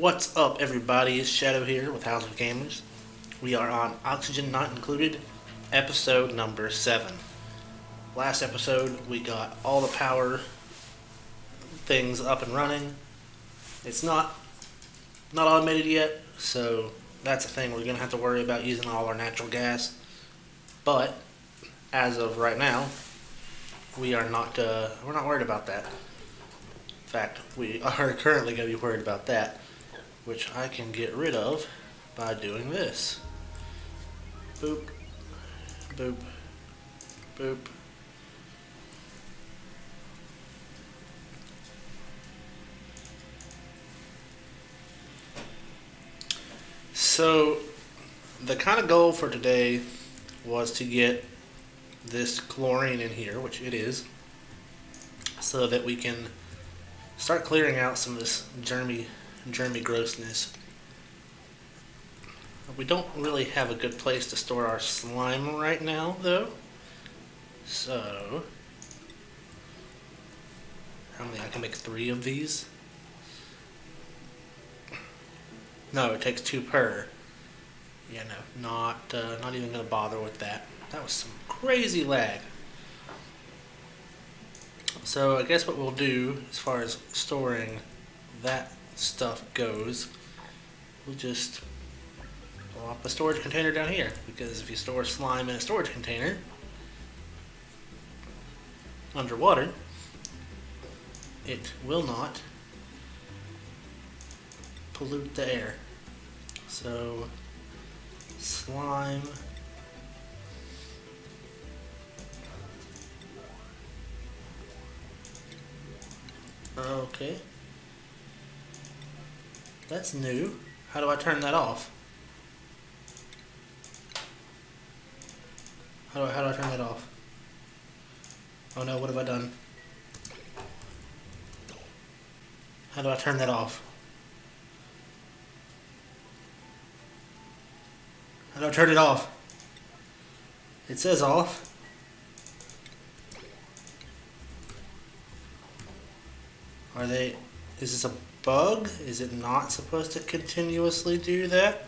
What's up, everybody? It's Shadow here with House of Gamers. We are on Oxygen Not Included, episode number 7. Last episode, we got all the power things up and running. It's not automated yet, so that's a thing we're going to have to worry about using all our natural gas. But as of right now, we're not worried about that. In fact, we are currently going to be worried about that, which I can get rid of by doing this. Boop, boop, boop. So, the kind of goal for today was to get this chlorine in here, which it is, so that we can start clearing out some of this germy grossness. We don't really have a good place to store our slime right now, though. So, how many? I can make 3 of these. No, it takes 2 per. Yeah, no, not even gonna bother with that. That was some crazy lag. So I guess what we'll do as far as storing that stuff goes, we'll just plop a storage container down here, because if you store slime in a storage container underwater, it will not pollute the air. So slime, okay, that's new. How do I turn that off? How do I turn that off? Oh no, what have I done? How do I turn that off? How do I turn it off? It says off. Is this a bug? Is it not supposed to continuously do that?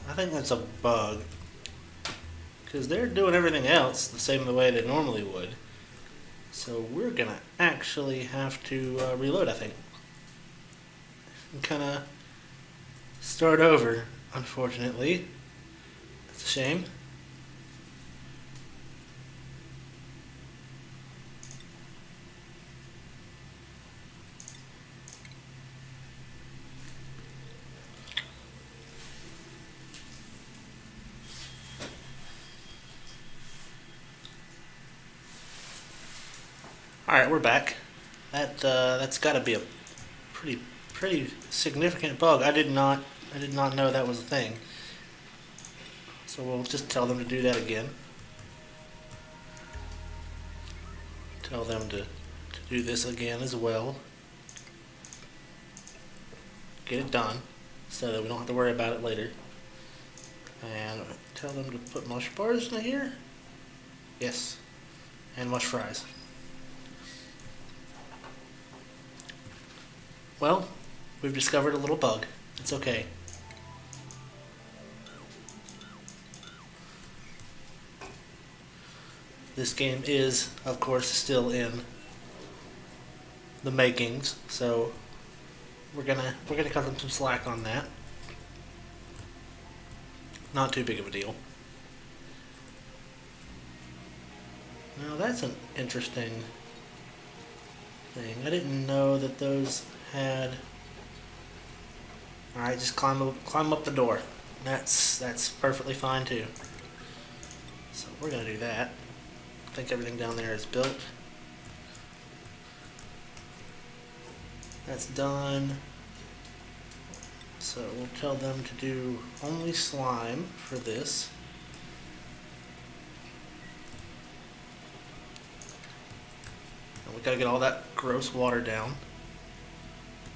I think that's a bug, because they're doing everything else the same way they normally would. So we're gonna actually have to reload, I think, and kind of start over, unfortunately. That's a shame. Alright, we're back. That's got to be a pretty significant bug. I did not know that was a thing. So we'll just tell them to do that again. Tell them to do this again as well. Get it done so that we don't have to worry about it later. And tell them to put mush bars in here. Yes. And mush fries. Well, we've discovered a little bug. It's okay. This game is, of course, still in the makings, so we're gonna cut them some slack on that. Not too big of a deal. Now that's an interesting thing. I didn't know that those had. Alright, just climb up the door. That's perfectly fine too. So we're gonna do that. I think everything down there is built. That's done. So we'll tell them to do only slime for this. And we gotta get all that gross water down.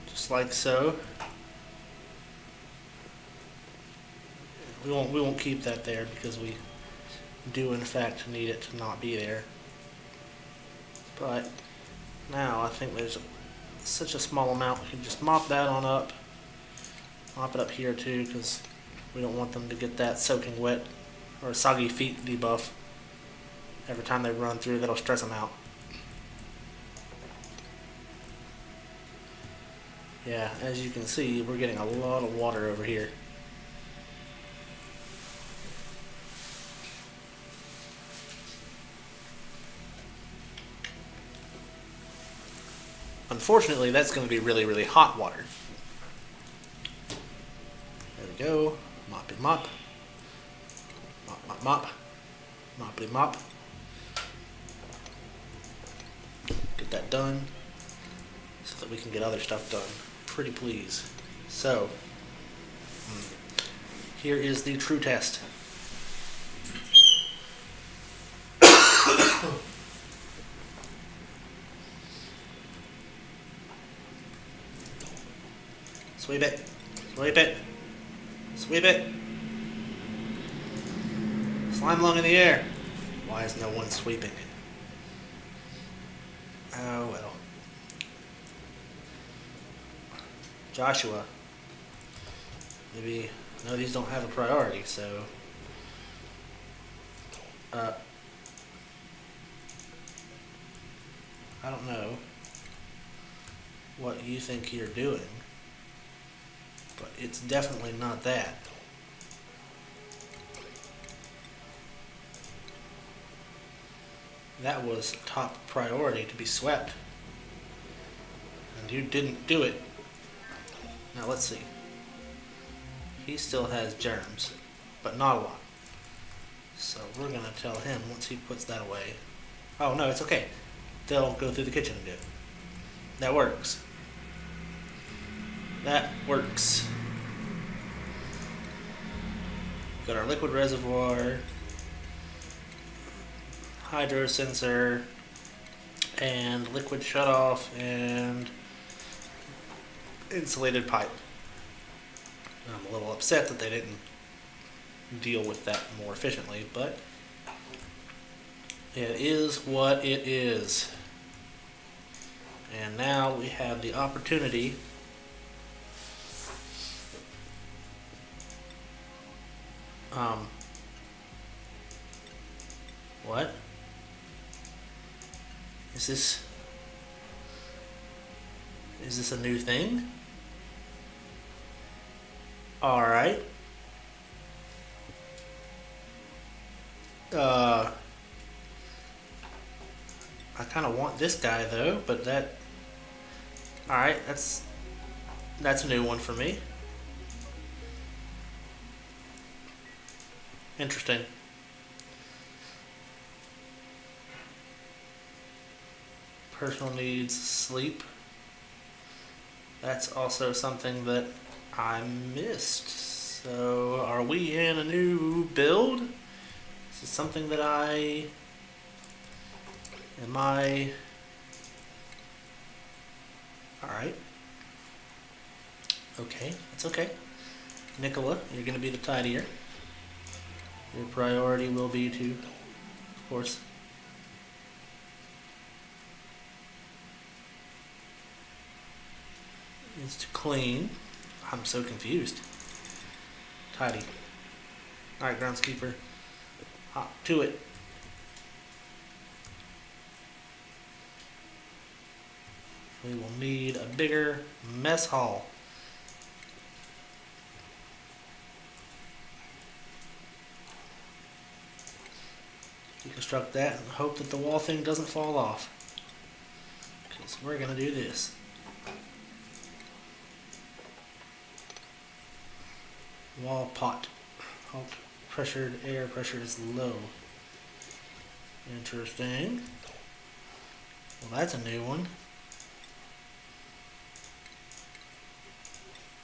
Just like so. We won't keep that there because we do in fact need it to not be there. But Now I think there's such a small amount, we can just mop that on up. Mop it up here too, because we don't want them to get that soaking wet or soggy feet debuff. Every time they run through, that'll stress them out. Yeah, as you can see, we're getting a lot of water over here. Unfortunately, that's going to be really, really hot water. There we go. Moppy mop. Mop, mop, mop. Moppity mop. Get that done so that we can get other stuff done. Pretty please. So, here is the true test. Sweep it. Sweep it. Sweep it. Slimelung in the air. Why is no one sweeping it? Oh well. Joshua. Maybe, no, these don't have a priority, so. I don't know what you think you're doing, but it's definitely not that. That was top priority to be swept, and you didn't do it. Now let's see. He still has germs, but not a lot. So we're gonna tell him once he puts that away. Oh no, it's okay. They'll go through the kitchen and do it. That works. That works. Got our liquid reservoir, hydro sensor, and liquid shutoff, and insulated pipe. I'm a little upset that they didn't deal with that more efficiently, but it is what it is. And now we have the opportunity what? Is this a new thing? Alright. I kind of want this guy though, but that... Alright, that's a new one for me. Interesting. Personal needs, sleep. That's also something that I missed. So, are we in a new build? Is this something that am I... Alright. Okay, that's okay. Nicola, you're going to be the tidier. Your priority will be to, of course, is to clean. I'm so confused. Tidy. Alright, groundskeeper. Hop to it. We will need a bigger mess hall. Deconstruct that and hope that the wall thing doesn't fall off. Because we're going to do this. Wall pot. Pressured air pressure is low. Interesting. Well, that's a new one.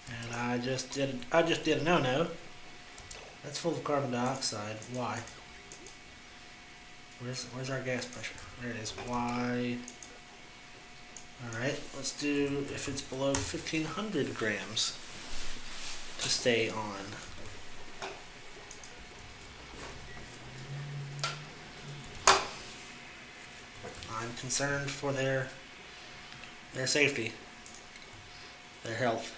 And I just did a no-no. That's full of carbon dioxide. Why? Where's our gas pressure? There it is. Why? Alright, let's do if it's below 1,500 grams to stay on. I'm concerned for their their safety, their health.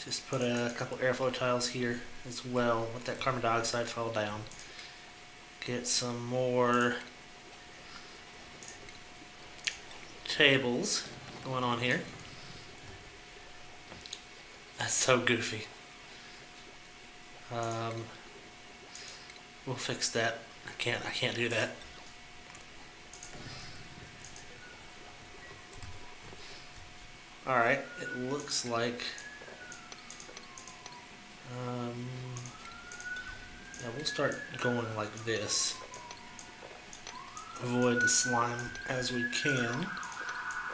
Just put a couple airflow tiles here as well. Let that carbon dioxide fall down. Get some more tables going on here. That's so goofy. We'll fix that. I can't do that. Alright, it looks like yeah, we'll start going like this. Avoid the slime as we can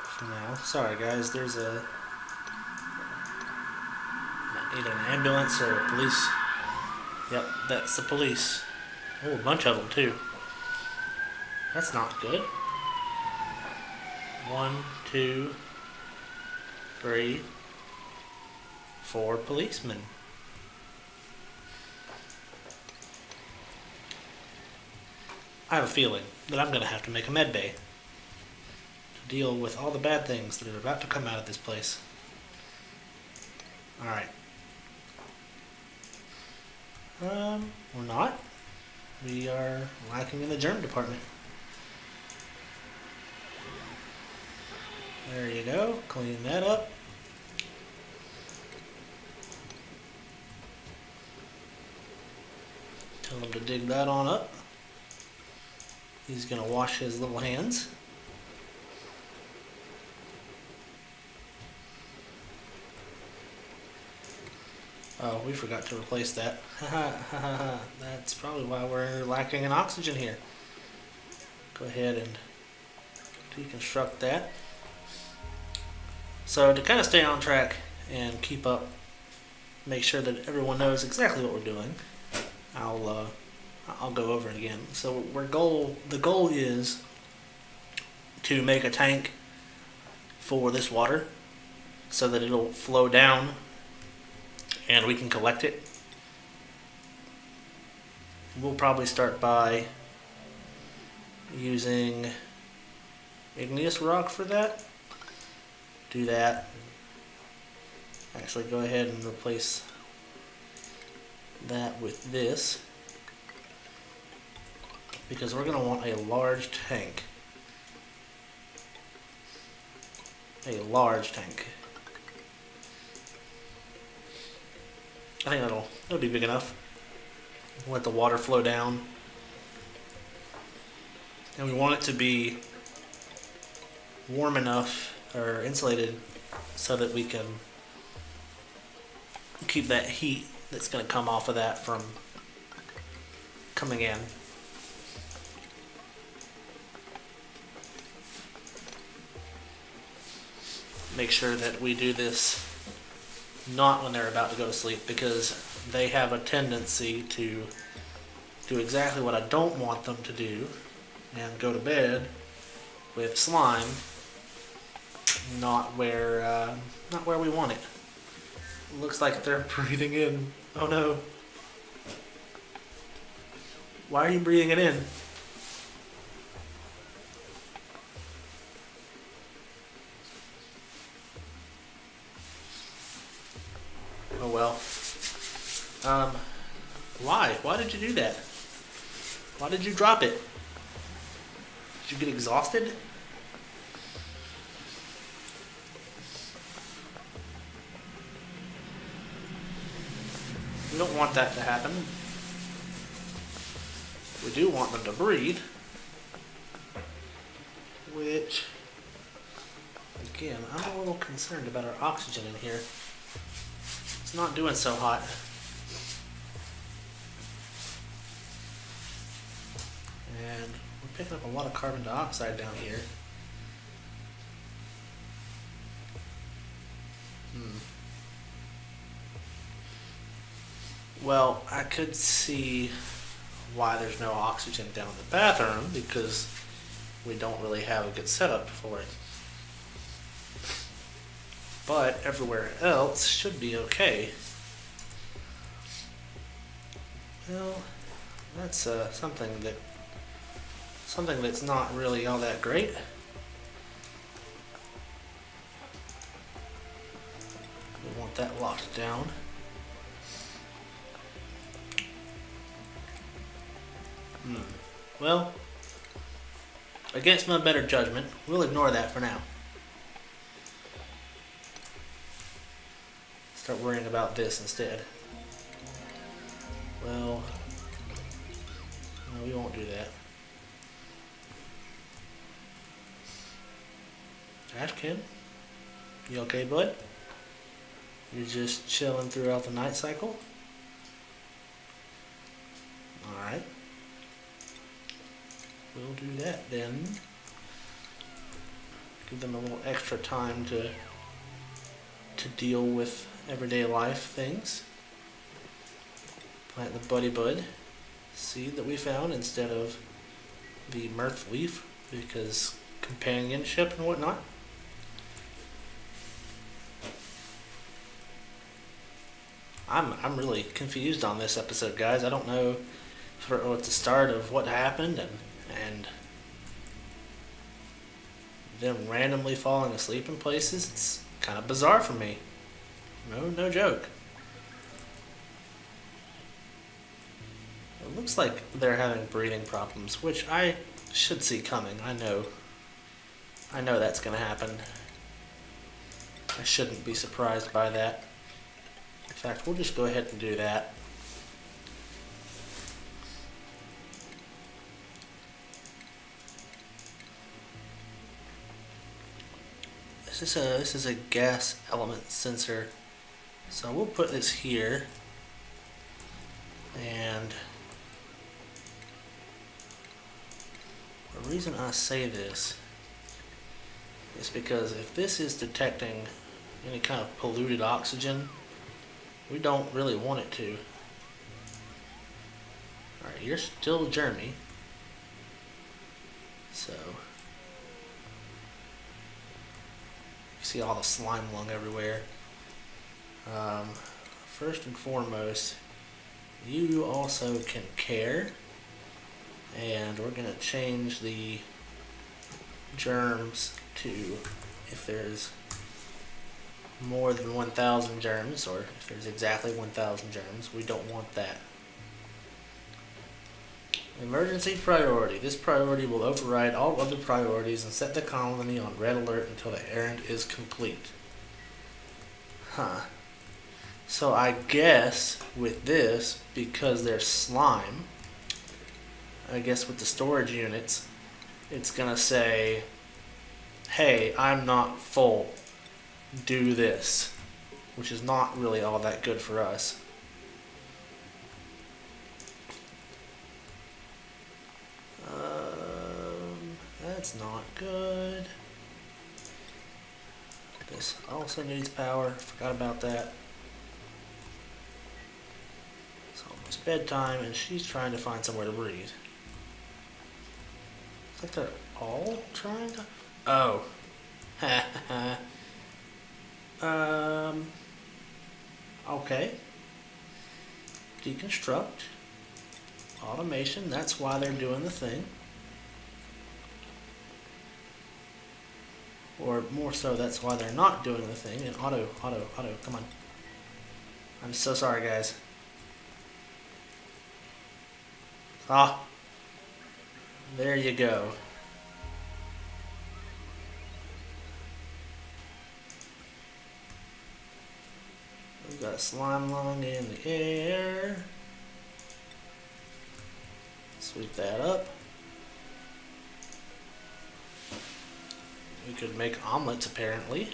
for now. Sorry guys, there's either an ambulance or a police. Yep, that's the police. Oh, a bunch of them too. That's not good. 1, 2, 3, 4 policemen. I have a feeling that I'm going to have to make a med bay to deal with all the bad things that are about to come out of this place. Alright. We're not. We are lacking in the germ department. There you go. Clean that up. Tell him to dig that on up. He's going to wash his little hands. Oh, we forgot to replace that. That's probably why we're lacking in oxygen here. Go ahead and deconstruct that. So to kind of stay on track and keep up, make sure that everyone knows exactly what we're doing, I'll go over it again. So the goal is to make a tank for this water so that it'll flow down and we can collect it. We'll probably start by using igneous rock for that. Do that. Actually, go ahead and replace that with this, because we're going to want a large tank. A large tank. I think it'll be big enough. Let the water flow down. And we want it to be warm enough or insulated so that we can keep that heat that's going to come off of that from coming in. Make sure that we do this not when they're about to go to sleep, because they have a tendency to do exactly what I don't want them to do and go to bed with slime not where we want it. Looks like they're breathing in. Oh no. Why are you breathing it in? Oh well. Why? Why did you do that? Why did you drop it? Did you get exhausted? We don't want that to happen. We do want them to breathe. Which, again, I'm a little concerned about our oxygen in here. It's not doing so hot. And we're picking up a lot of carbon dioxide down here. Well, I could see why there's no oxygen down in the bathroom, because we don't really have a good setup for it. But everywhere else should be okay. Well, that's something that's not really all that great. Got that locked down. Well, against my better judgment, we'll ignore that for now. Start worrying about this instead. Well, no, we won't do that. Ashkin, you okay, bud? You're just chilling throughout the night cycle? Alright. We'll do that then. Give them a little extra time to deal with everyday life things. Plant the buddy bud seed that we found instead of the mirth leaf because companionship and whatnot. I'm really confused on this episode, guys. I don't know at the start of what happened and them randomly falling asleep in places. It's kind of bizarre for me. No joke. It looks like they're having breathing problems, which I should see coming. I know that's gonna happen. I shouldn't be surprised by that. In fact, we'll just go ahead and do that. This is a gas element sensor, so we'll put this here, and the reason I say this is because if this is detecting any kind of polluted oxygen, we don't really want it to. Alright, you're still germy. So, you see all the Slimelung everywhere. First and foremost, you also can care. And we're going to change the germs to if there's more than 1,000 germs, or if there's exactly 1,000 germs, we don't want that. Emergency priority. This priority will override all other priorities and set the colony on red alert until the errand is complete. So I guess with this, because there's slime, I guess with the storage units, it's gonna say, hey, I'm not full. Do this, which is not really all that good for us. That's not good. This also needs power. Forgot about that. It's almost bedtime, and she's trying to find somewhere to breathe. It's like they're all trying to. Oh. Okay. Deconstruct. Automation, that's why they're doing the thing. Or more so, that's why they're not doing the thing. And auto, come on. I'm so sorry, guys. There you go. We've got Slimelung in the air. Sweep that up. We could make omelets, apparently.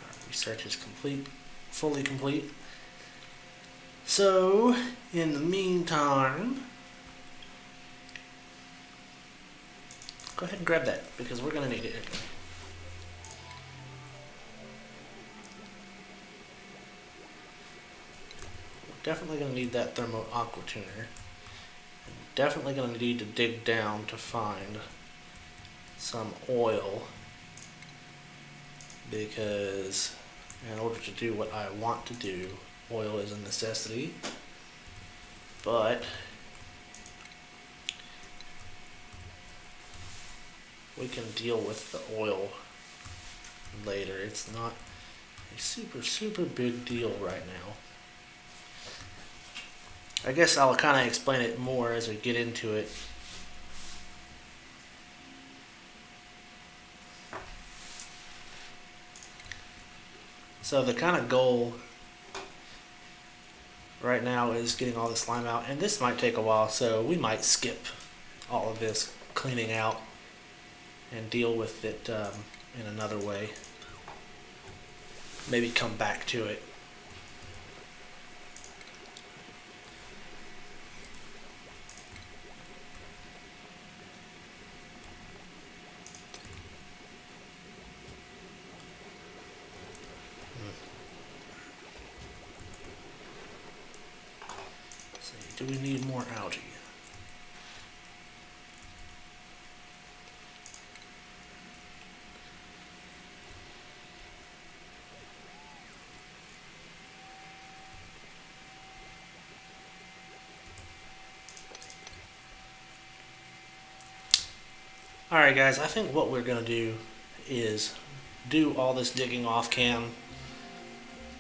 Our research is complete, fully complete. So, in the meantime, go ahead and grab that, because we're going to need it anyway. Definitely going to need that thermo aqua tuner. Definitely going to need to dig down to find some oil, because in order to do what I want to do, oil is a necessity. But we can deal with the oil later. It's not a super big deal right now. I guess I'll kind of explain it more as we get into it. So the kind of goal right now is getting all the slime out, and this might take a while, so we might skip all of this cleaning out and deal with it in another way. Maybe come back to it. Let's see, do we need more algae? Alright guys, I think what we're going to do is do all this digging off cam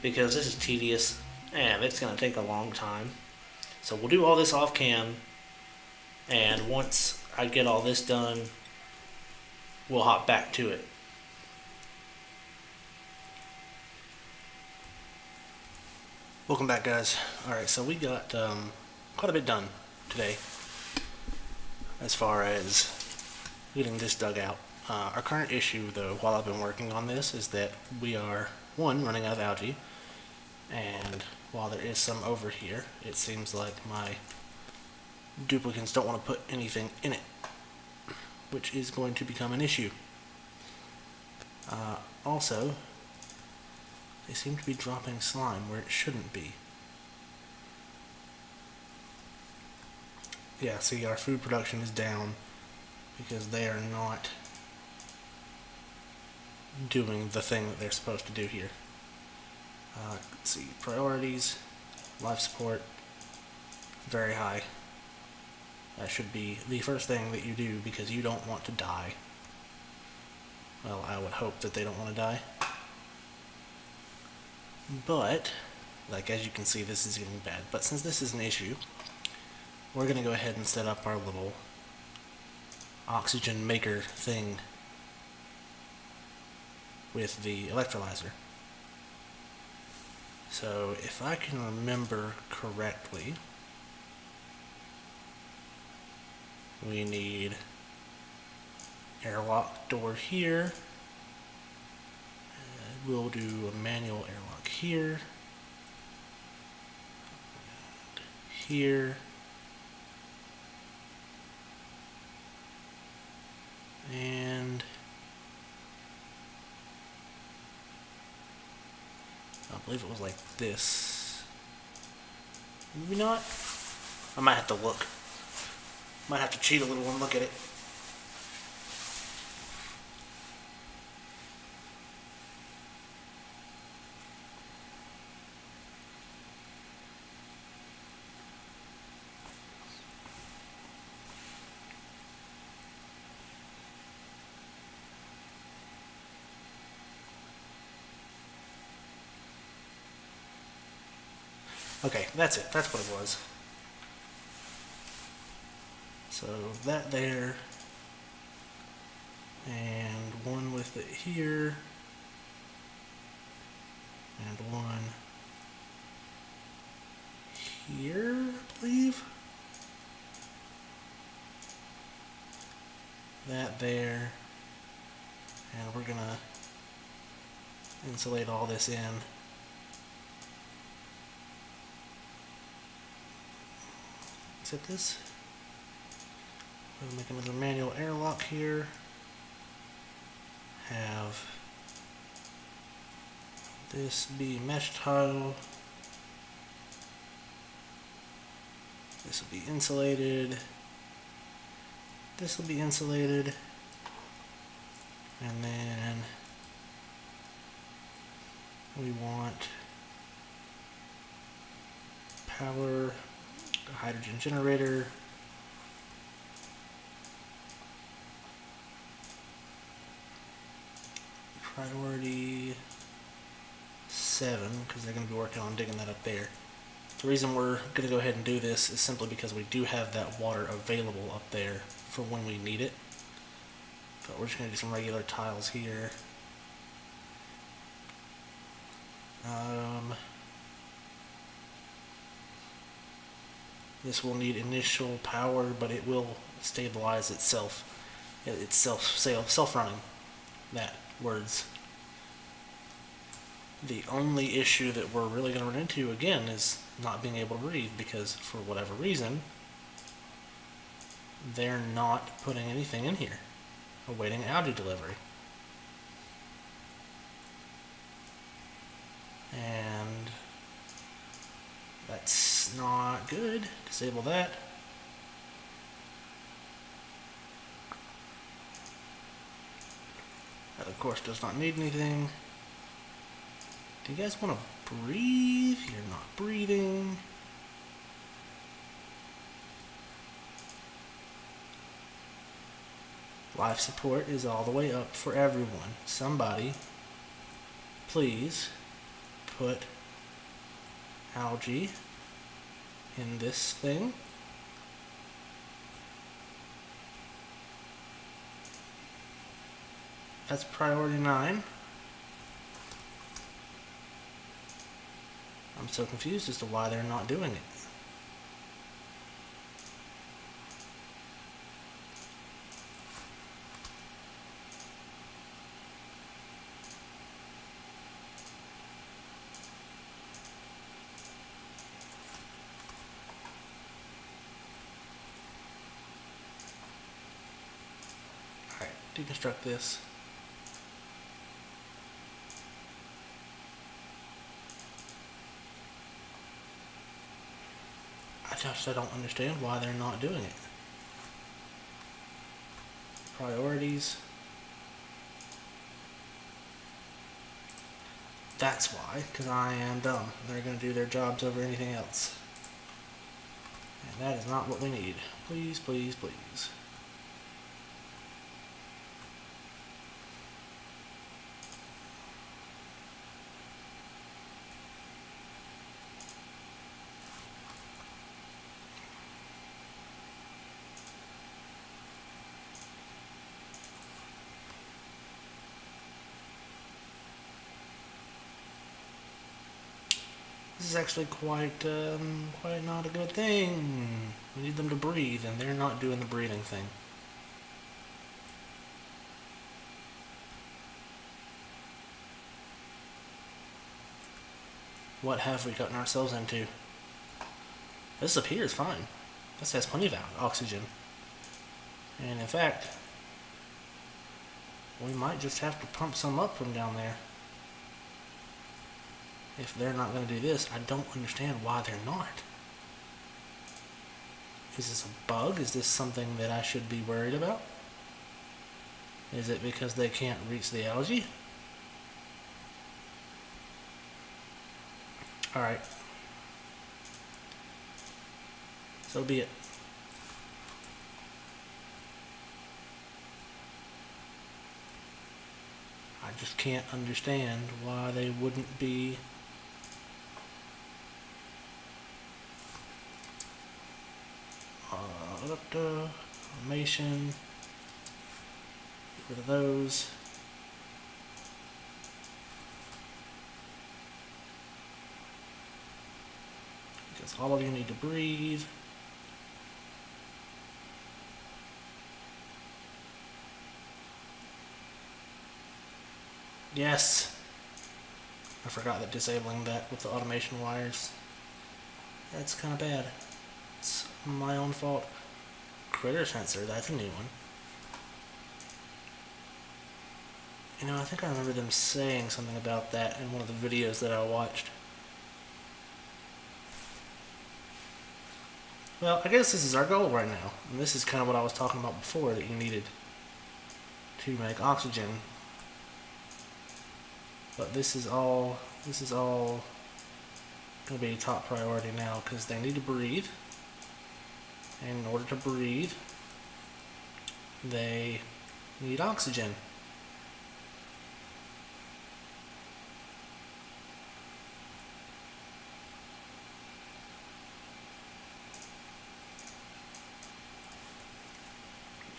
because this is tedious and it's going to take a long time. So we'll do all this off cam, and once I get all this done, we'll hop back to it. Welcome back guys. Alright, so we got quite a bit done today as far as getting this dug out. Our current issue though, while I've been working on this, is that we are, one, running out of algae, and while there is some over here, it seems like my duplicants don't want to put anything in it, which is going to become an issue. Also, they seem to be dropping slime where it shouldn't be. Yeah, see, our food production is down because they are not doing the thing that they're supposed to do here. Let's see, priorities, life support, very high. That should be the first thing that you do because you don't want to die. Well, I would hope that they don't want to die. But, like as you can see, this is getting bad. But since this is an issue, we're going to go ahead and set up our little oxygen maker thing with the electrolyzer. So if I can remember correctly, we need airlock door here. We'll do a manual airlock here, here, and I believe it was like this. Maybe not. I might have to look. Might have to cheat a little and look at it. Okay, that's it. That's what it was. So that there, and one with it here, and one here, I believe. That there, and we're gonna insulate all this in. Set this. We'll make another manual airlock here. Have this be mesh tile. This will be insulated. This will be insulated. And then we want power, a hydrogen generator. Priority, 7 because they're going to be working on digging that up there. The reason we're going to go ahead and do this is simply because we do have that water available up there for when we need it. But we're just going to do some regular tiles here. This will need initial power, but it will stabilize itself. It's self-running. That words. The only issue that we're really going to run into again is not being able to breathe, because for whatever reason they're not putting anything in here, awaiting algae delivery. And that's not good. Disable that. That of course does not need anything. Do you guys want to breathe? You're not breathing. Life support is all the way up for everyone. Somebody, please put algae in this thing. That's priority 9. I'm so confused as to why they're not doing it. Alright, deconstruct this. I don't understand why they're not doing it. Priorities. That's why, because I am dumb. They're going to do their jobs over anything else. And that is not what we need. Please, please, please. This is actually quite not a good thing. We need them to breathe, and they're not doing the breathing thing. What have we gotten ourselves into? This up here is fine. This has plenty of oxygen. And in fact, we might just have to pump some up from down there. If they're not going to do this, I don't understand why they're not. Is this a bug? Is this something that I should be worried about? Is it because they can't reach the algae? Alright. So be it. I just can't understand why they wouldn't be automation. Get rid of those. Because all of you need to breathe. Yes. I forgot that disabling that with the automation wires. That's kind of bad. It's my own fault. Critter sensor, that's a new one. You know, I think I remember them saying something about that in one of the videos that I watched. Well, I guess this is our goal right now. And this is kind of what I was talking about before that you needed to make oxygen. But this is all going to be top priority now because they need to breathe. And in order to breathe, they need oxygen.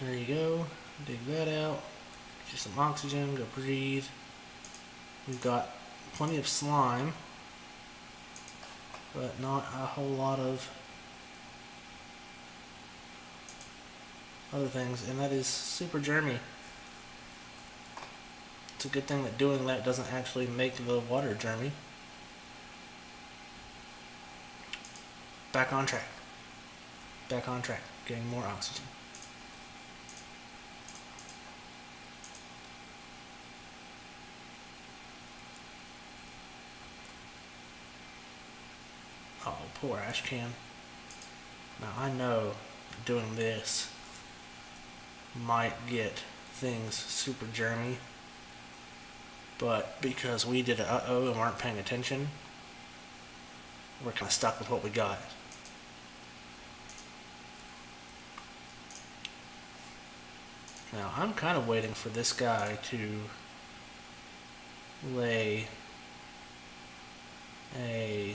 There you go. Dig that out. Get you some oxygen. Go breathe. We've got plenty of slime, but not a whole lot of other things, and that is super germy. It's a good thing that doing that doesn't actually make the water germy. Back on track. Back on track. Getting more oxygen. Oh, poor ash can. Now I know doing this might get things super germy, but because we did a uh-oh and weren't paying attention, we're kind of stuck with what we got. Now I'm kind of waiting for this guy to lay a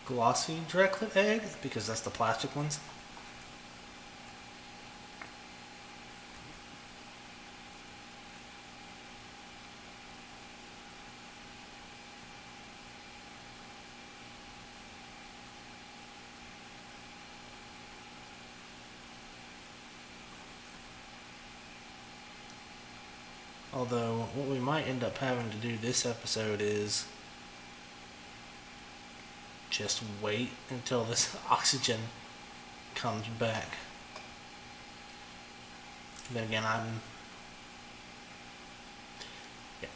glossy directlet egg, because that's the plastic ones. Although, what we might end up having to do this episode is just wait until this oxygen comes back. Then again, I'm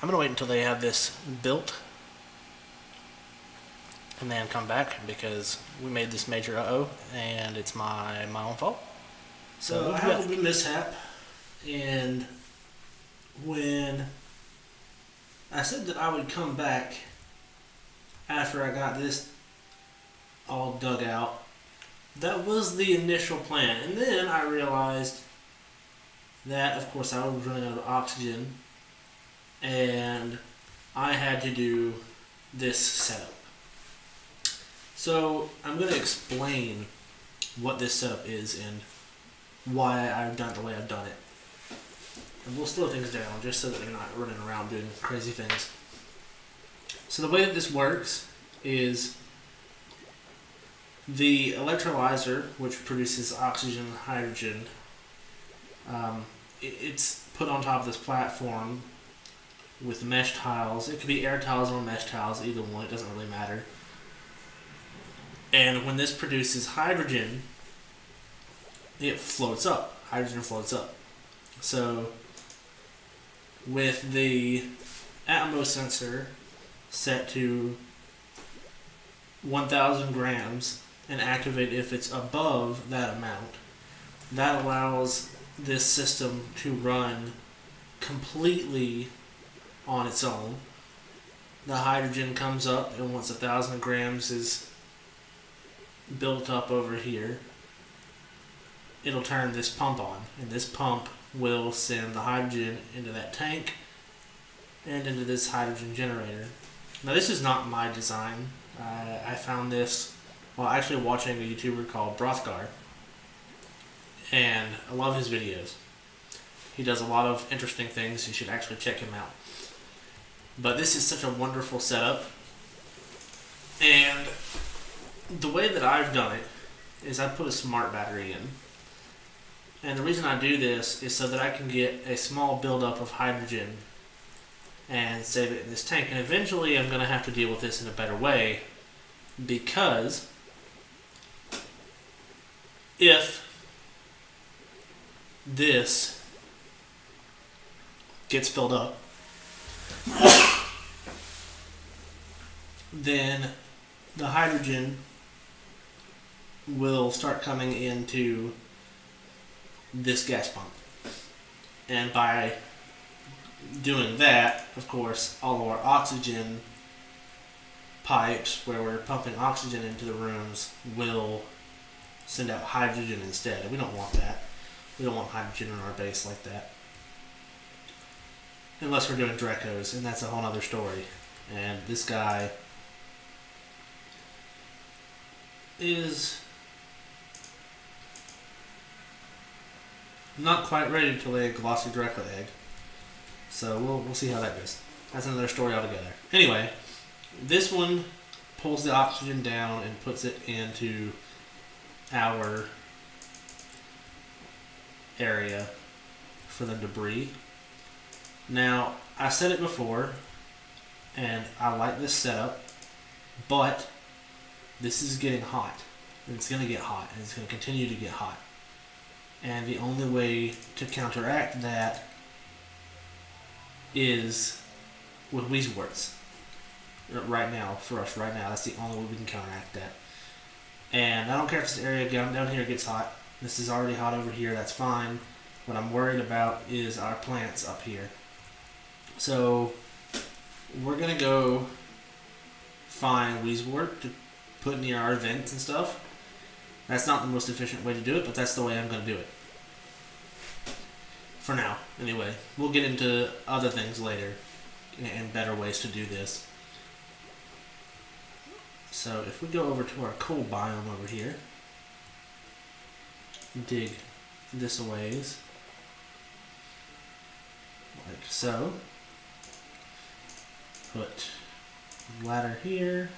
gonna wait until they have this built and then come back, because we made this major uh-oh and it's my own fault. So I had a little mishap, and when I said that I would come back after I got this all dug out, that was the initial plan. And then I realized that, of course, I was running out of oxygen, and I had to do this setup. So I'm going to explain what this setup is and why I've done it the way I've done it. And we'll slow things down just so that they're not running around doing crazy things. So the way that this works is the electrolyzer, which produces oxygen and hydrogen, it's put on top of this platform with mesh tiles. It could be air tiles or mesh tiles, either one, it doesn't really matter. And when this produces hydrogen, it floats up. Hydrogen floats up. So with the Atmos sensor set to 1,000 grams and activate if it's above that amount, that allows this system to run completely on its own. The hydrogen comes up, and once 1,000 grams is built up over here, it'll turn this pump on, and this pump will send the hydrogen into that tank and into this hydrogen generator. Now, this is not my design. I found this while actually watching a YouTuber called Brothgar, and I love his videos. He does a lot of interesting things. You should actually check him out. But this is such a wonderful setup, and the way that I've done it is I put a smart battery in. And the reason I do this is so that I can get a small buildup of hydrogen and save it in this tank. And eventually I'm going to have to deal with this in a better way, because if this gets filled up, then the hydrogen will start coming into this gas pump. And by doing that, of course, all of our oxygen pipes where we're pumping oxygen into the rooms will send out hydrogen instead. And we don't want that. We don't want hydrogen in our base like that. Unless we're doing Drecos, and that's a whole other story. And this guy is not quite ready to lay a glossy directly egg. So we'll see how that goes. That's another story altogether. Anyway, this one pulls the oxygen down and puts it into our area for them to breathe. Now, I said it before, and I like this setup, but this is getting hot. And it's going to get hot, and it's going to continue to get hot. And the only way to counteract that is with Weezeworts. Right now, for us right now, that's the only way we can counteract that. And I don't care if this area down here gets hot. This is already hot over here, that's fine. What I'm worried about is our plants up here. So we're gonna go find Weezewort to put near our vents and stuff. That's not the most efficient way to do it, but that's the way I'm gonna do it. For now, anyway. We'll get into other things later and better ways to do this. So if we go over to our cold biome over here, dig this a ways, like so. Put a ladder here,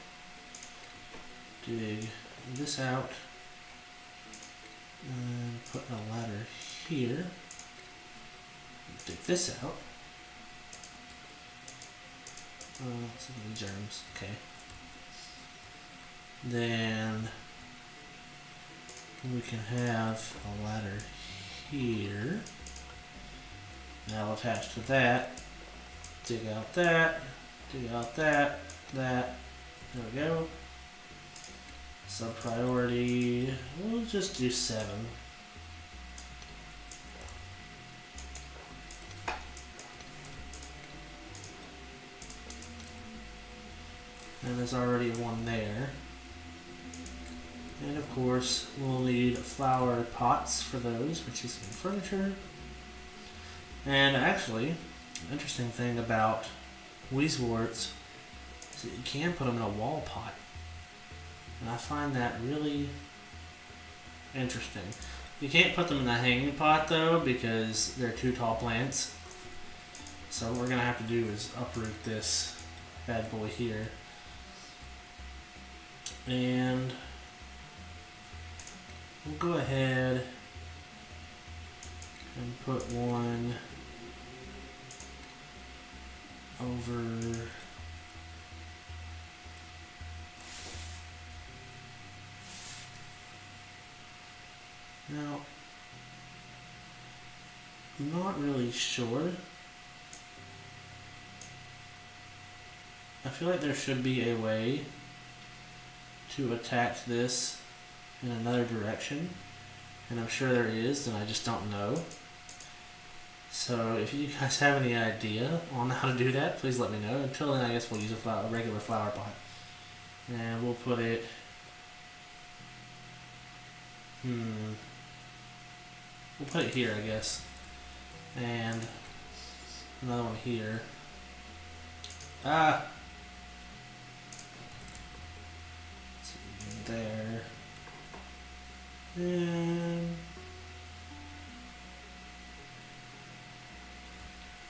dig this out, and put a ladder here, dig this out. Some of the germs, okay. Then we can have a ladder here. Now attached to that, dig out that, dig out that, there we go. Sub priority, we'll just do 7. And there's already one there. And of course, we'll need flower pots for those, which is in furniture. And actually, an interesting thing about Weezeworts is that you can put them in a wall pot. And I find that really interesting. You can't put them in a hanging pot though, because they're too tall plants. So what we're going to have to do is uproot this bad boy here. And we'll go ahead and put one over now. I'm not really sure. I feel like there should be a way to attach this in another direction, and I'm sure there is, and I just don't know. So if you guys have any idea on how to do that, please let me know. Until then, I guess we'll use a regular flower pot, and we'll put it we'll put it here, I guess, and another one here. There. And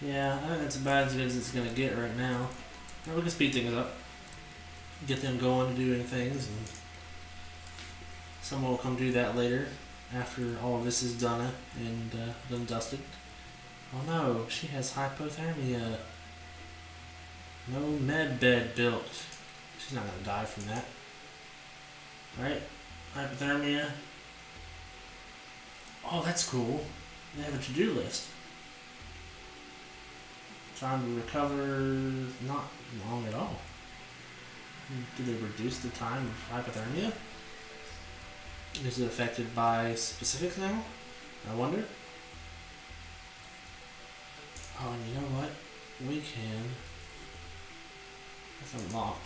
yeah, I think that's about as good as it's gonna get right now. Now we can speed things up, get them going, doing things, and someone will come do that later after all of this is done and done dusted. Oh no, she has hypothermia. No med bed built. She's not gonna die from that. Right? Hypothermia. Oh, that's cool. They have a to-do list. Time to recover, not long at all. Do they reduce the time of hypothermia? Is it affected by specifics now? I wonder. Oh, and you know what? We can. That's unlocked.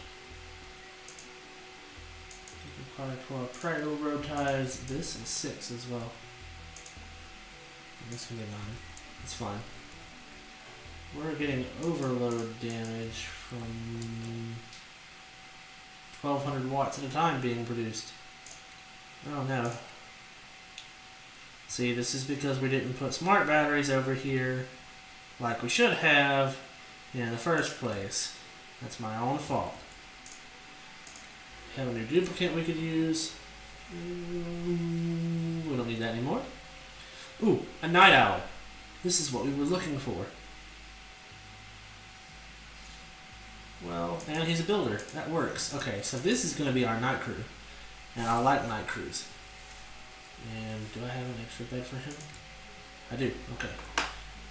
Prioritize this and 6 as well. And this can be 9. It's fine. We're getting overload damage from 1200 watts at a time being produced. Oh no. See, this is because we didn't put smart batteries over here like we should have in the first place. That's my own fault. Have a new duplicate we could use. We don't need that anymore. Ooh, a night owl. This is what we were looking for. Well, and he's a builder. That works. Okay, so this is going to be our night crew. And I like night crews. And do I have an extra bed for him? I do. Okay.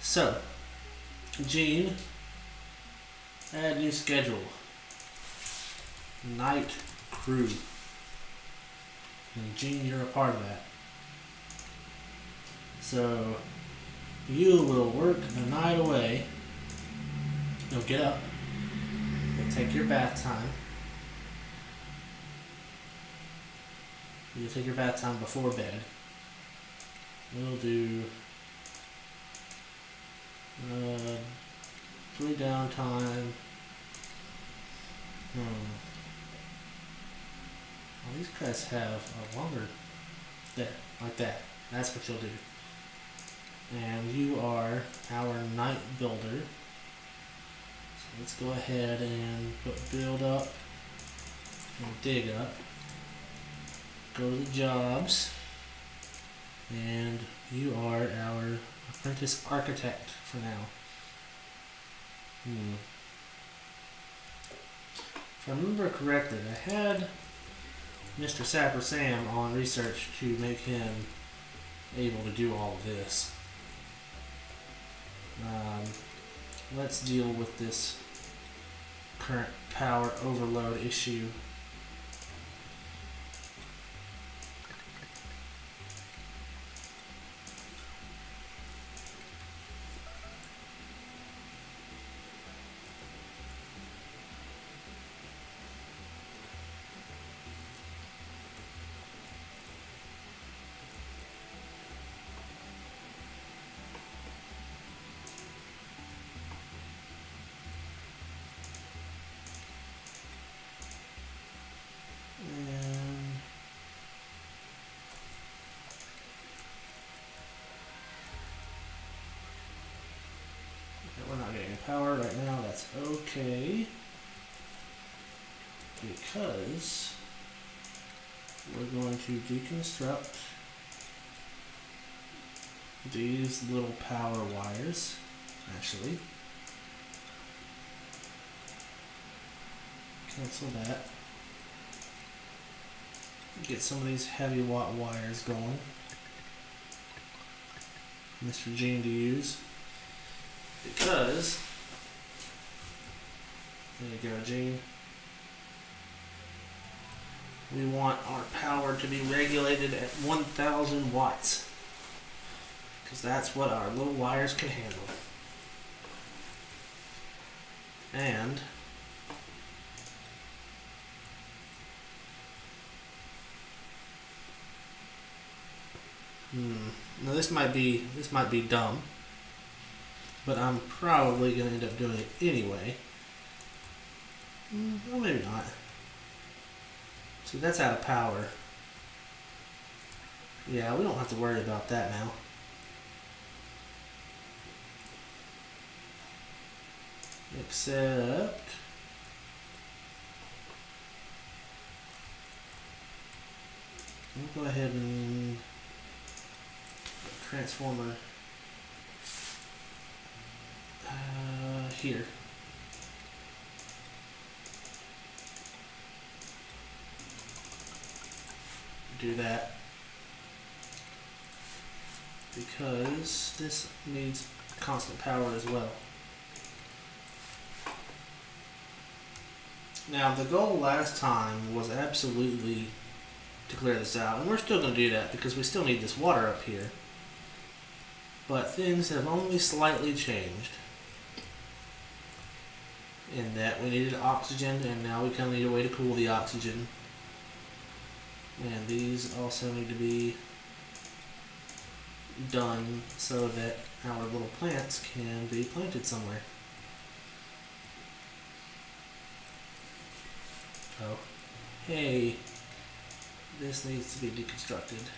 So, Gene, add new schedule. Night crew. And Gene, you're a part of that. So, you will work the night away. You'll get up. You'll take your bath time. You'll take your bath time before bed. We'll do 3 downtime. Well, these guys have a longer there, like that. That's what you'll do. And you are our night builder. So let's go ahead and put build up and dig up. Go to the jobs. And you are our apprentice architect for now. If I remember correctly, I had Mr. Sapper Sam on research to make him able to do all of this. Let's deal with this current power overload issue. We're not getting power right now, that's okay. Because we're going to deconstruct these little power wires, actually. Cancel that. Get some of these heavy watt wires going. Mr. Gene to use. Because, there you go, Gene. We want our power to be regulated at 1,000 watts. Because that's what our little wires can handle. And now this might be dumb, but I'm probably going to end up doing it anyway. Well, maybe not. See, that's out of power. Yeah, we don't have to worry about that now. Except we'll go ahead and transformer here. Do that because this needs constant power as well. Now the goal last time was absolutely to clear this out, and we're still going to do that because we still need this water up here. But things have only slightly changed in that we needed oxygen, and now we kind of need a way to cool the oxygen. And these also need to be done so that our little plants can be planted somewhere. Oh, hey, this needs to be deconstructed.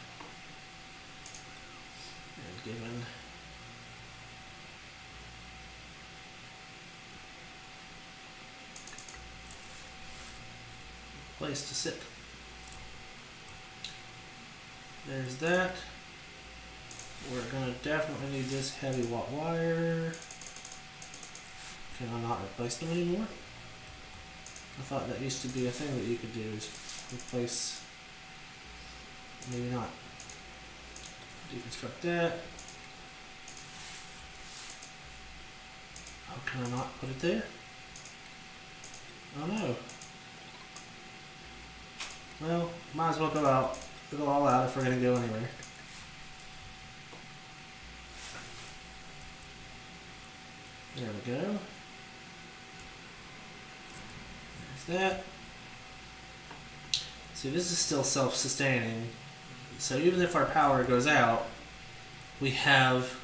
And given place to sit. There's that. We're gonna definitely need this heavy watt wire. Can I not replace them anymore? I thought that used to be a thing that you could do, is replace. Maybe not. Deconstruct that. How can I not put it there? Oh no. Well, might as well go out. Go all out if we're gonna go anywhere. There we go. There's that. See, this is still self-sustaining. So even if our power goes out, we have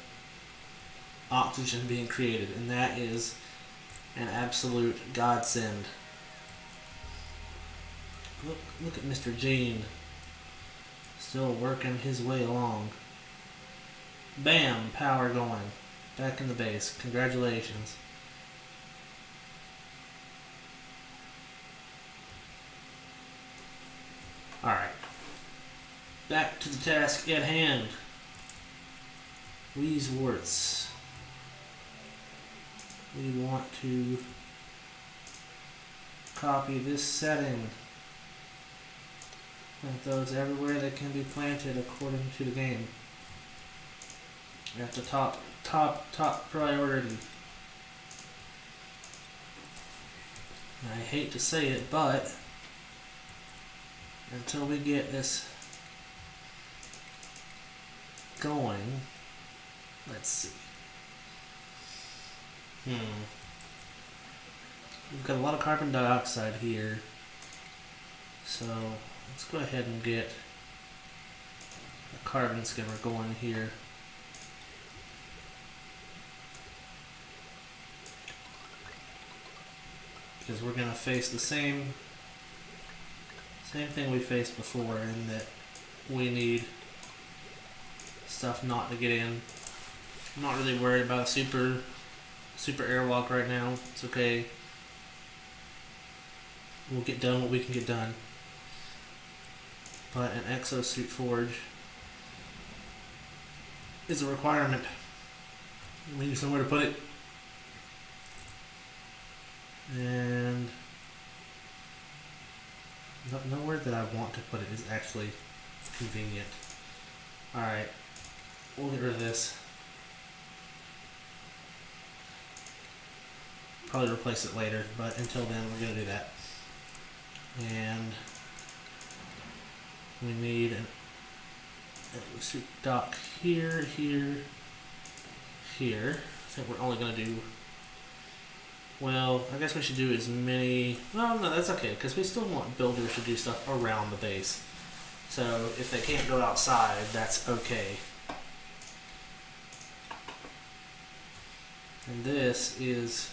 oxygen being created, and that is an absolute godsend. Look at Mr. Gene. Still working his way along. Bam! Power going. Back in the base. Congratulations. Alright. Back to the task at hand. Weezeworts. We want to copy this setting. Plant those everywhere they can be planted according to the game. That's the top priority. And I hate to say it, but until we get this going, let's see. We've got a lot of carbon dioxide here, so let's go ahead and get a carbon skimmer going here. Because we're going to face the same thing we faced before, in that we need stuff not to get in. I'm not really worried about a super airlock right now. It's okay. We'll get done what we can get done. But an exosuit forge is a requirement. We need somewhere to put it. And nowhere that I want to put it is actually convenient. Alright, we'll get rid of this. Probably replace it later, but until then we're going to do that. And we need an exosuit dock here, here, here. I think we're only going to do... Well, I guess we should do as many... Well, no, that's okay, because we still want builders to do stuff around the base. So, if they can't go outside, that's okay. And this is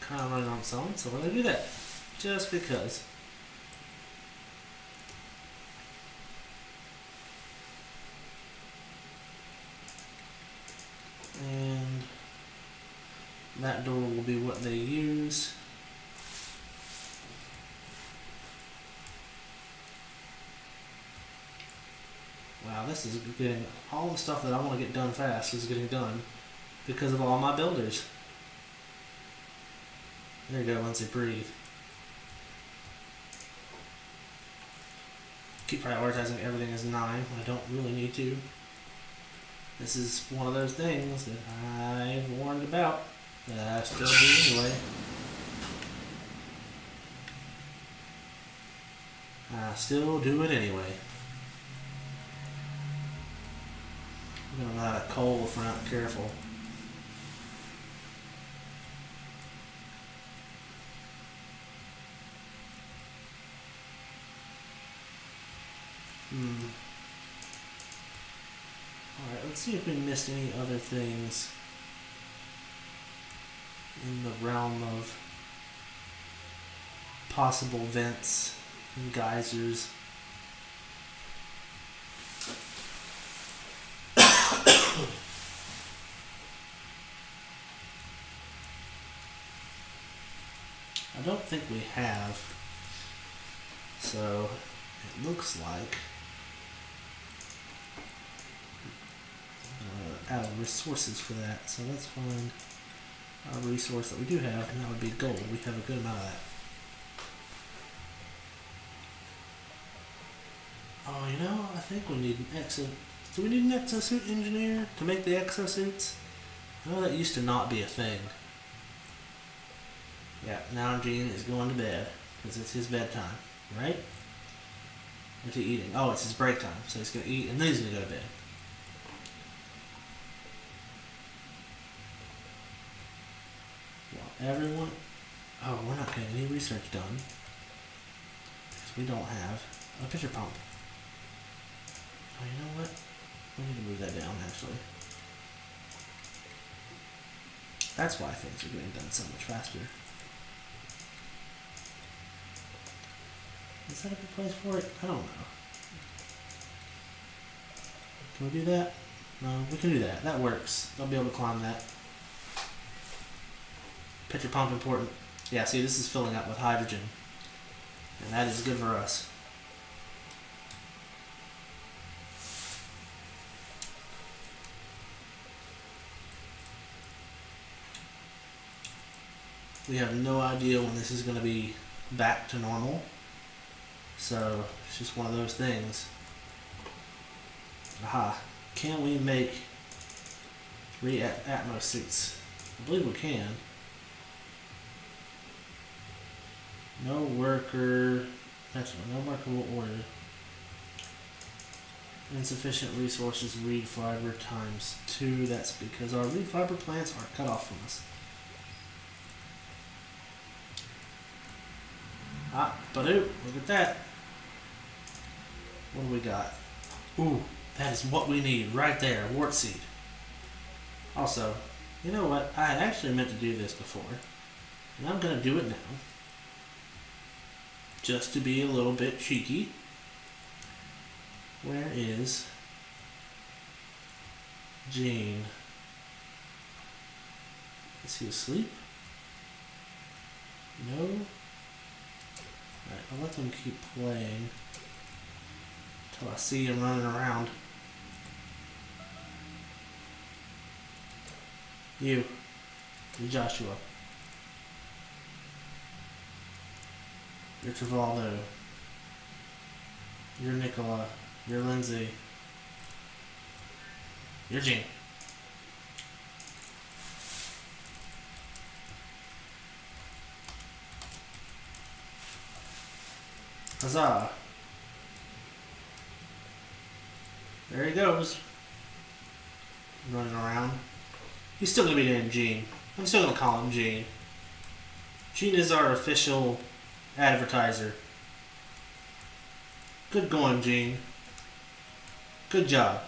kind of running on its own, so we're going to do that. Just because. And that door will be what they use. Wow, this is getting, all the stuff that I want to get done fast is getting done because of all my builders. There you go, once they breathe. Keep prioritizing everything as 9. I don't really need to. This is one of those things that I've warned about. I still do anyway. I still do it anyway. I'm gonna run out of coal if we're not careful. Alright, let's see if we missed any other things in the realm of possible vents and geysers. I don't think we have. So it looks like out of resources for that. So let's find our resource that we do have, and that would be gold. We have a good amount of that. Oh, you know, I think we need an exo. Do we need an exosuit engineer to make the exosuits? I know that used to not be a thing. Yeah, now Gene is going to bed because it's his bedtime, right? What's he eating? Oh, it's his break time, so he's gonna eat and then he's gonna go to bed. Well, everyone. Oh, we're not getting any research done because we don't have a pitcher pump. Oh, you know what? We need to move that down, actually. That's why things are getting done so much faster. Is that a good place for it? I don't know. Can we do that? No, we can do that. That works. They'll be able to climb that. Pitcher pump important. Yeah, see, this is filling up with hydrogen. And that is good for us. We have no idea when this is going to be back to normal. So, it's just one of those things. Aha. Can we make 3 Atmos suits? I believe we can. No worker. Actually, no worker will order. Insufficient resources, reed fiber times 2. That's because our reed fiber plants are cut off from us. Ah, Badoo, look at that. What do we got? Ooh, that is what we need right there, wart seed. Also, you know what? I had actually meant to do this before, and I'm going to do it now. Just to be a little bit cheeky. Where is Gene? Is he asleep? No? Alright, I'll let them keep playing until I see him running around. You. You're Joshua. You're Travaldo. You're Nicola. You're Lindsay. You're Gene. Huzzah. There he goes. Running around. He's still going to be named Gene. I'm still going to call him Gene. Gene is our official advertiser. Good going, Gene. Good job.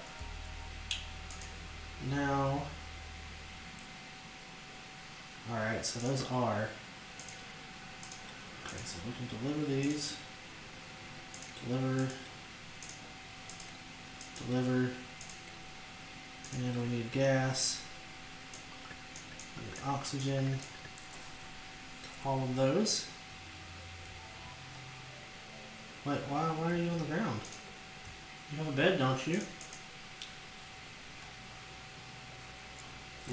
Now... Alright, so those are... Okay, so we can deliver these. Deliver. And we need gas. We need oxygen. All of those. Wait, why are you on the ground? You have a bed, don't you?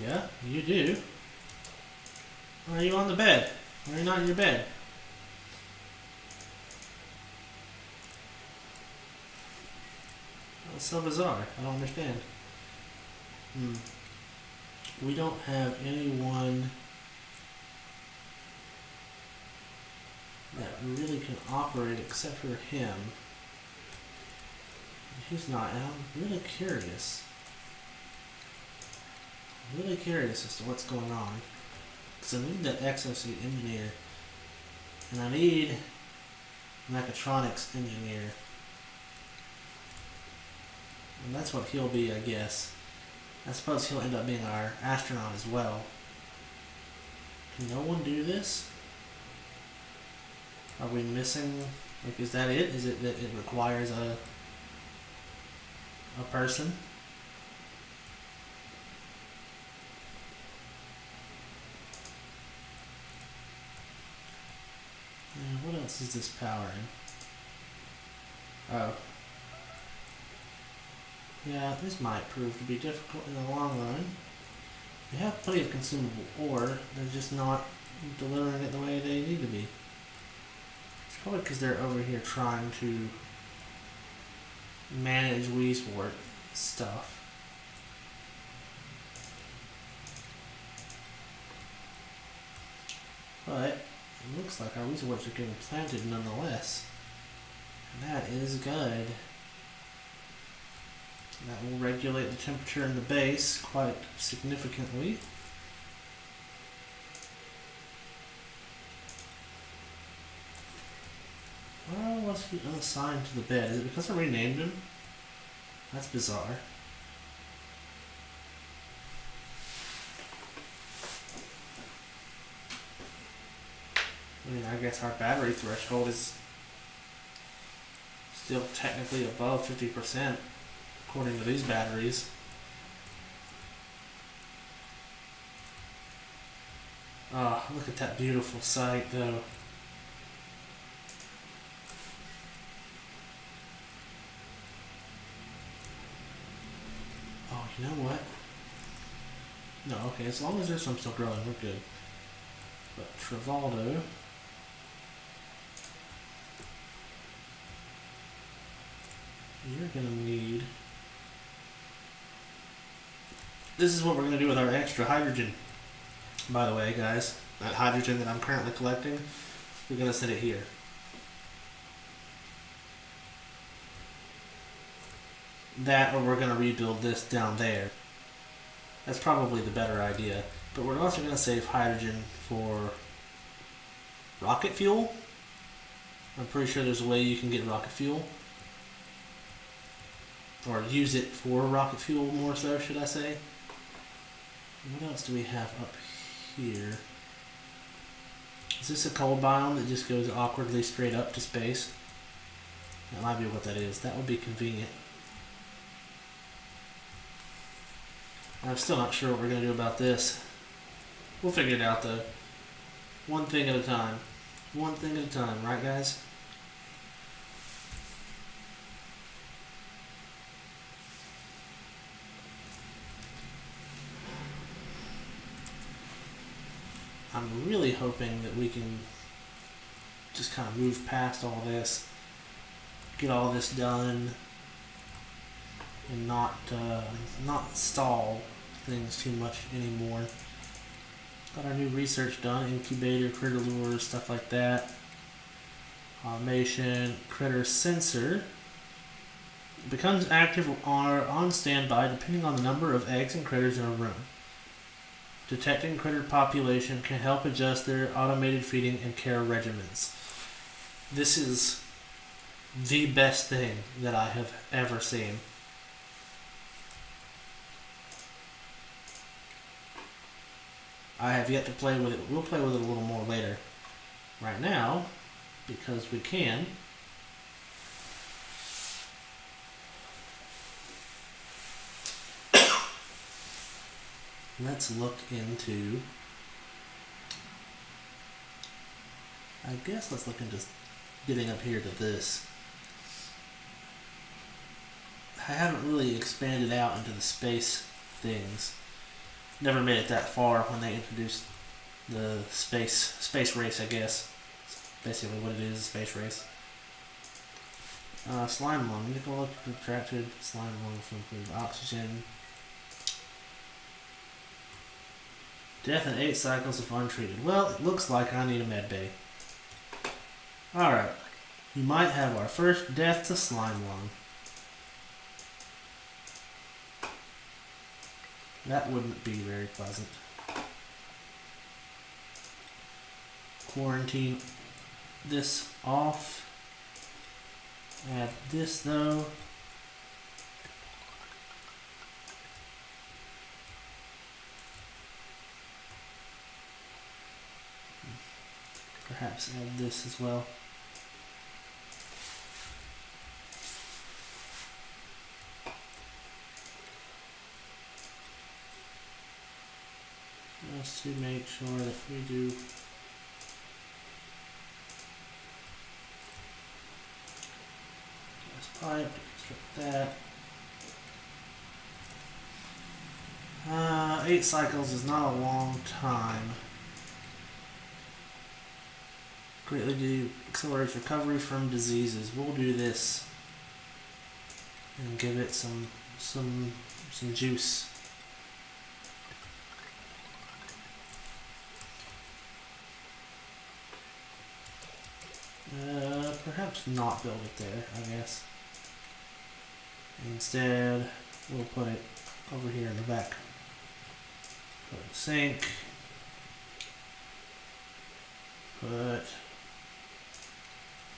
Yeah, you do. Why are you on the bed? Why are you not in your bed? That's so bizarre. I don't understand. We don't have anyone that really can operate except for him. He's not, and I'm really curious. Really curious as to what's going on. Because I need that exosuit engineer. And I need mechatronics engineer. And that's what he'll be, I guess. I suppose he'll end up being our astronaut as well. Can no one do this? Are we missing... Like, is that it? Is it that it requires a person? what else is this powering? Oh. Yeah, this might prove to be difficult in the long run. They have plenty of consumable ore, they're just not delivering it the way they need to be. It's probably because they're over here trying to manage Weeswort stuff. But it looks like our Weesworts are getting planted nonetheless. And that is good. That will regulate the temperature in the base quite significantly. Why was he unassigned to the bed? Is it because I renamed him? That's bizarre. I mean, I guess our battery threshold is still technically above 50%, according to these batteries. Oh, look at that beautiful sight, though. Oh, you know what? No, okay, as long as there's some still growing, we're good. But Travaldo... you're gonna need... This is what we're gonna do with our extra hydrogen. By the way, guys, that hydrogen that I'm currently collecting, we're gonna set it here. That, or we're gonna rebuild this down there. That's probably the better idea. But we're also gonna save hydrogen for rocket fuel. I'm pretty sure there's a way you can get rocket fuel. Or use it for rocket fuel more so, should I say. What else do we have up here? Is this a cold biome that just goes awkwardly straight up to space? That might be what that is. That would be convenient. I'm still not sure what we're going to do about this. We'll figure it out though. One thing at a time. One thing at a time, right guys? I'm really hoping that we can just kind of move past all this, get all this done, and not stall things too much anymore. Got our new research done, incubator, critter lures, stuff like that. Automation, critter sensor. It becomes active on standby depending on the number of eggs and critters in a room. Detecting critter population can help adjust their automated feeding and care regimens. This is the best thing that I have ever seen. I have yet to play with it. We'll play with it a little more later. Right now, because we can, let's look into, I guess let's look into getting up here to this. I haven't really expanded out into the space things. Never made it that far when they introduced the space race, I guess. It's basically what it is, a space race. Slimelung, nickel contracted Slimelung for improved oxygen. Death in 8 cycles if untreated. Well, it looks like I need a med bay. Alright. We might have our first death to Slimelung. That wouldn't be very pleasant. Quarantine this off. Add this though. Perhaps add this as well. Just to make sure that we do pipe, construct that. 8 cycles is not a long time. Greatly accelerates recovery from diseases. We'll do this and give it some juice. Perhaps not build it there, I guess. Instead, we'll put it over here in the back. Put a sink. Put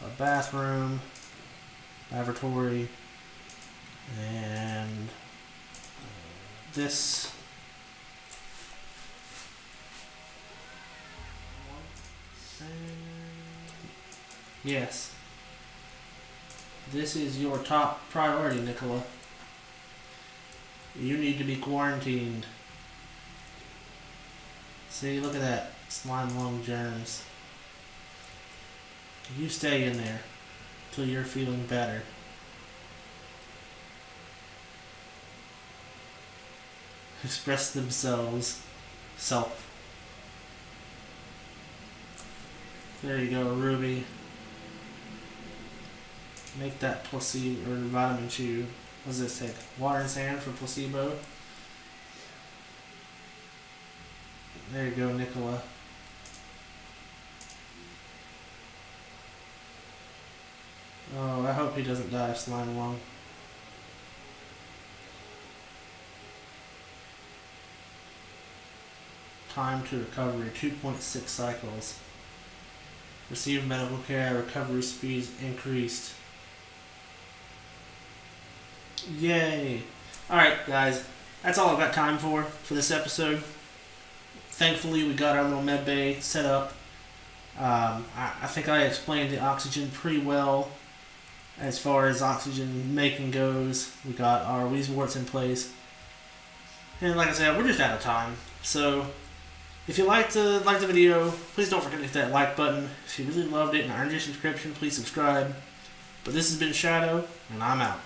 a bathroom, lavatory, and this. Yes. This is your top priority, Nicola. You need to be quarantined. See, look at that. Slimelung germs. You stay in there till you're feeling better. Express themselves. Self. There you go, Ruby. Make that placebo or vitamin chew. What does this take? Water and sand for placebo. There you go, Nicola. Oh, I hope he doesn't die of Slimelung. Time to recovery, 2.6 cycles. Receive medical care, recovery speeds increased. Yay! Alright guys, that's all I've got time for this episode. Thankfully we got our little med bay set up. I think I explained the oxygen pretty well as far as oxygen making goes. We got our Weezeworts in place. And like I said, we're just out of time. So if you liked the video, please don't forget to hit that like button. If you really loved it and earned your subscription, please subscribe. But this has been Shadow, and I'm out.